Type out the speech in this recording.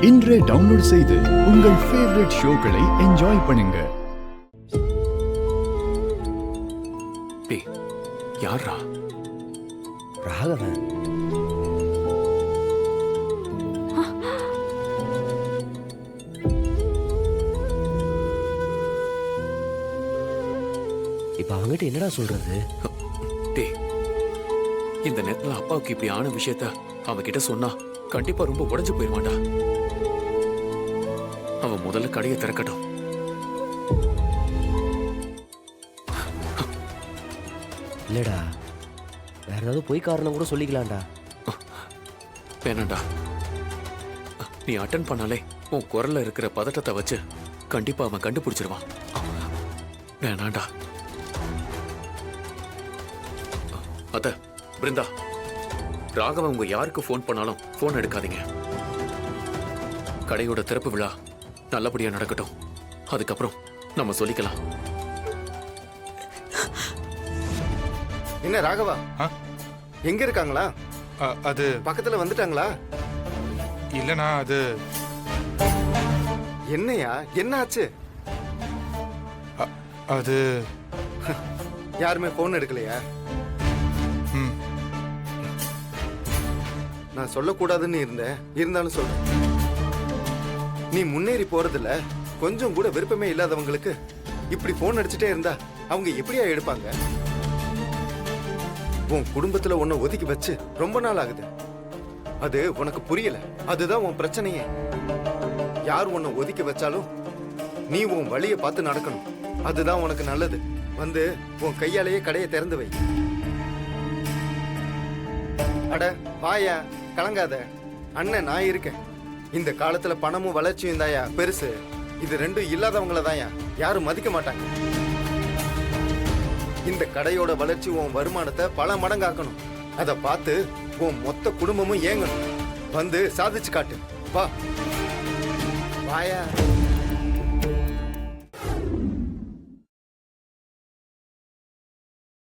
இன்றே டவுன்லோட் செய்து உங்கள் ஃபேவரட் ஷோக்களை என்ஜாய் பண்ணுங்க. டேய், யாரா? ராகவன். இப்ப அவங்கிட்ட என்னடா சொல்றது? டேய், இந்த நேரத்துல அப்பாவுக்கு இப்படி ஆன விஷயத்த அவன்கிட்ட சொன்னா கண்டிப்பா ரொம்ப உடைஞ்சு போயிருவான்டா. அவன் முதல்ல கடையை திறக்கட்டும். இல்லடா, வேற ஏதாவது பொய் காரணம் கூட சொல்லிக்கலாம்டா. வேணாண்டா, நீ அட்டன் பண்ணாலே உன் குரல்ல இருக்கிற பதட்டத்தை வச்சு கண்டிப்பா அவன் கண்டுபிடிச்சிருவான். வேணாண்டா. அத பிருந்தா, ராகவன் உங்க யாருக்கு போன் பண்ணாலும் போன் எடுக்காதீங்க. கடையோட திறப்பு விழா நல்லபடியா நடக்கட்டும். அதுக்கப்புறம் நம்ம சொல்லிக்கலாம். என்ன ராகவா, எங்க இருக்காங்களா? அது பக்கத்துல வந்துட்டாங்களா? இல்லனா அது என்னையா, என்ன ஆச்சு? அது யாருமே போன் எடுக்கலையா? ம், நான் சொல்லக்கூடாதுன்னு இருந்தேன், இருந்தாலும் சொல்றேன். நீ முன்னேறி போறதுல கொஞ்சம் கூட விருப்பமே இல்லாதவங்களுக்கு இப்படி போன் அடிச்சுட்டே இருந்தா அவங்க எப்படியா எடுப்பாங்க? உன் குடும்பத்துல உன்னை ஒதுக்கி வச்சு ரொம்ப நாள் ஆகுது. அது உனக்கு புரியல. அதுதான் உன் பிரச்சனையே. யார் உன்னை ஒதுக்கி வச்சாலும் நீ உன் வழியை பார்த்து நடக்கணும். அதுதான் உனக்கு நல்லது. வந்து உன் கையாலேயே கடையை திறந்து வை. அட வாயா, கலங்காத. அண்ணன் நான் இருக்கேன். இந்த காலத்துல பணமும் வளர்ச்சியும் தாயா பெருசு. இது ரெண்டும் இல்லாதவங்கள தாயா யாரும் மதிக்க மாட்டாங்க. இந்த கடையோட வளர்ச்சி உன் வருமானத்தை பல மடங்காக்கணும். அதை பார்த்து உன் மொத்த குடும்பமும் ஏங்கணும். வந்து சாதிச்சு காட்டு. வா வாயா.